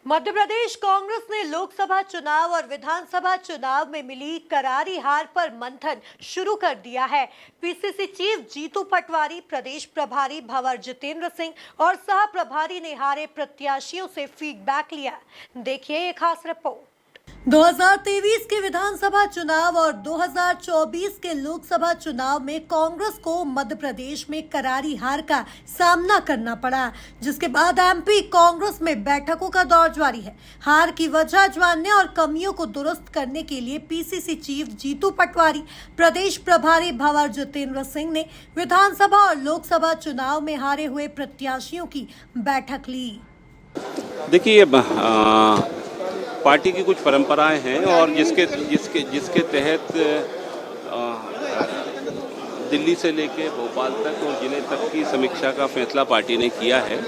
मध्य प्रदेश कांग्रेस ने लोकसभा चुनाव और विधानसभा चुनाव में मिली करारी हार पर मंथन शुरू कर दिया है। पीसीसी चीफ जीतू पटवारी, प्रदेश प्रभारी भंवर जितेंद्र सिंह और सह प्रभारी ने हारे प्रत्याशियों से फीडबैक लिया। देखिए ये खास रिपोर्ट। 2023 के विधानसभा चुनाव और 2024 के लोकसभा चुनाव में कांग्रेस को मध्य प्रदेश में करारी हार का सामना करना पड़ा, जिसके बाद एमपी कांग्रेस में बैठकों का दौर जारी है। हार की वजह जानने और कमियों को दुरुस्त करने के लिए पीसीसी चीफ जीतू पटवारी, प्रदेश प्रभारी भंवर जितेंद्र सिंह ने विधानसभा और लोकसभा चुनाव में हारे हुए प्रत्याशियों की बैठक ली। देखिए, पार्टी की कुछ परंपराएं हैं और जिसके तहत दिल्ली से लेकर भोपाल तक और जिले तक की समीक्षा का फैसला पार्टी ने किया है।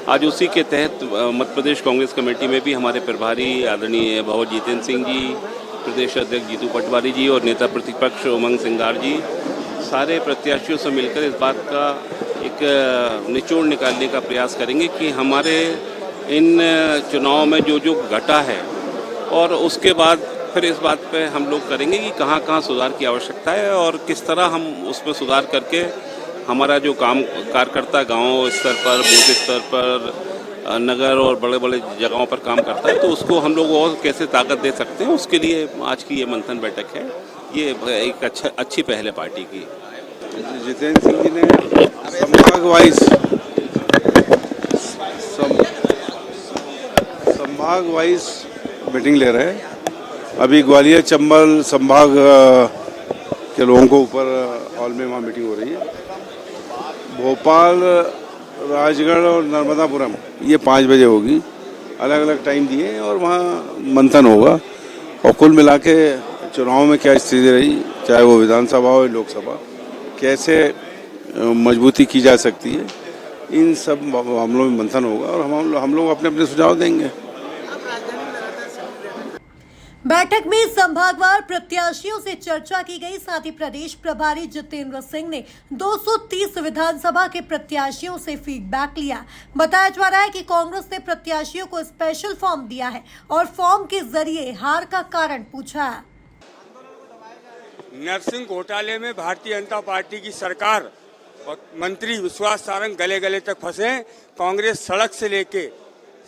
आज उसी के तहत मध्य प्रदेश कांग्रेस कमेटी में भी हमारे प्रभारी आदरणीय भंवर जितेंद्र सिंह जी, प्रदेश अध्यक्ष जीतू पटवारी जी और नेता प्रतिपक्ष उमंग सिंगार जी सारे प्रत्याशियों से मिलकर इस बात का एक निचोड़ निकालने का प्रयास करेंगे कि हमारे इन चुनाव में जो घटा है और उसके बाद फिर इस बात पे हम लोग करेंगे कि कहाँ कहाँ सुधार की आवश्यकता है और किस तरह हम उसमें सुधार करके हमारा जो कार्यकर्ता गांव स्तर पर, बूथ स्तर पर, नगर और बड़े बड़े जगहों पर काम करता है, तो उसको हम लोग और कैसे ताकत दे सकते हैं, उसके लिए आज की ये मंथन बैठक है। ये एक अच्छी पहल है पार्टी की। जितेंद्र सिंह जी ने संभाग वाइज मीटिंग ले रहे हैं। अभी ग्वालियर चंबल संभाग के लोगों को ऊपर हॉल में वहाँ मीटिंग हो रही है। भोपाल, राजगढ़ और नर्मदापुरम ये 5 बजे होगी। अलग अलग टाइम दिए और वहाँ मंथन होगा और कुल मिला के चुनाव में क्या स्थिति रही, चाहे वो विधानसभा हो लोकसभा, कैसे मजबूती की जा सकती है, इन सब मामलों में मंथन होगा और हम लोग अपने अपने सुझाव देंगे। बैठक में संभागवार प्रत्याशियों से चर्चा की गई। साथ ही प्रदेश प्रभारी जितेंद्र सिंह ने 230 विधानसभा के प्रत्याशियों से फीडबैक लिया। बताया जा रहा है कि कांग्रेस ने प्रत्याशियों को स्पेशल फॉर्म दिया है और फॉर्म के जरिए हार का कारण पूछा। नरसिंह घोटाले में भारतीय जनता पार्टी की सरकार और मंत्री विश्वास सारंग गले गले तक फंसे। कांग्रेस सड़क से लेके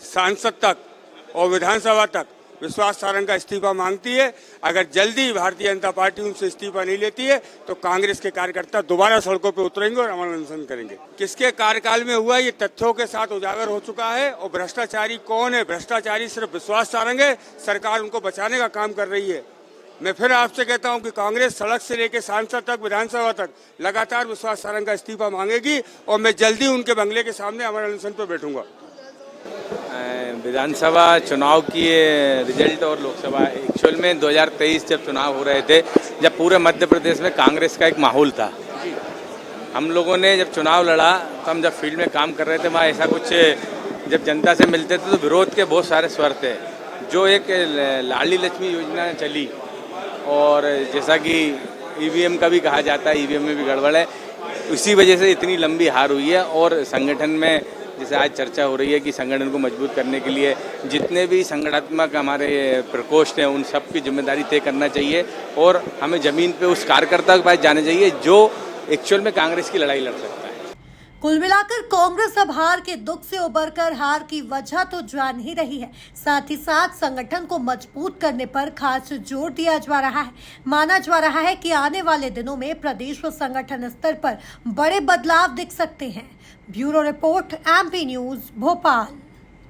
सांसद तक और विधानसभा तक विश्वास सारंग का इस्तीफा मांगती है। अगर जल्दी भारतीय जनता पार्टी उनसे इस्तीफा नहीं लेती है तो कांग्रेस के कार्यकर्ता दोबारा सड़कों पर उतरेंगे और अमल अनशन करेंगे। किसके कार्यकाल में हुआ ये तथ्यों के साथ उजागर हो चुका है। और भ्रष्टाचारी कौन है? भ्रष्टाचारी सिर्फ विश्वास सारंग है। सरकार उनको बचाने का काम कर रही है। मैं फिर आपसे कहता हूं कि कांग्रेस सड़क से लेकर सांसद तक, विधानसभा तक लगातार विश्वास सारंग का इस्तीफा मांगेगी और मैं जल्दी उनके बंगले के सामने अमर अनशन पर बैठूंगा। विधानसभा चुनाव की रिजल्ट और लोकसभा एक्चुअल में 2023 जब चुनाव हो रहे थे, जब पूरे मध्य प्रदेश में कांग्रेस का एक माहौल था। हम लोगों ने जब चुनाव लड़ा तो हम जब फील्ड में काम कर रहे थे, वहाँ ऐसा कुछ जब जनता से मिलते थे तो विरोध के बहुत सारे स्वर थे। जो एक लाडली लक्ष्मी योजना चली और जैसा कि ईवीएम का भी कहा जाता है, ईवीएम में भी गड़बड़ है, उसी वजह से इतनी लंबी हार हुई है। और संगठन में जैसे आज चर्चा हो रही है कि संगठन को मजबूत करने के लिए जितने भी संगठनात्मक हमारे प्रकोष्ठ हैं उन सब की जिम्मेदारी तय करना चाहिए और हमें जमीन पे उस कार्यकर्ता के पास जाना चाहिए जो एक्चुअल में कांग्रेस की लड़ाई लड़ सकता है। कुल मिलाकर कांग्रेस अब हार के दुख से उबरकर हार की वजह तो जान ही रही है, साथ ही साथ संगठन को मजबूत करने पर खास जोर दिया जा रहा है। माना जा रहा है कि आने वाले दिनों में प्रदेश व संगठन स्तर पर बड़े बदलाव दिख सकते हैं। Bureau report, MP news, Bhopal.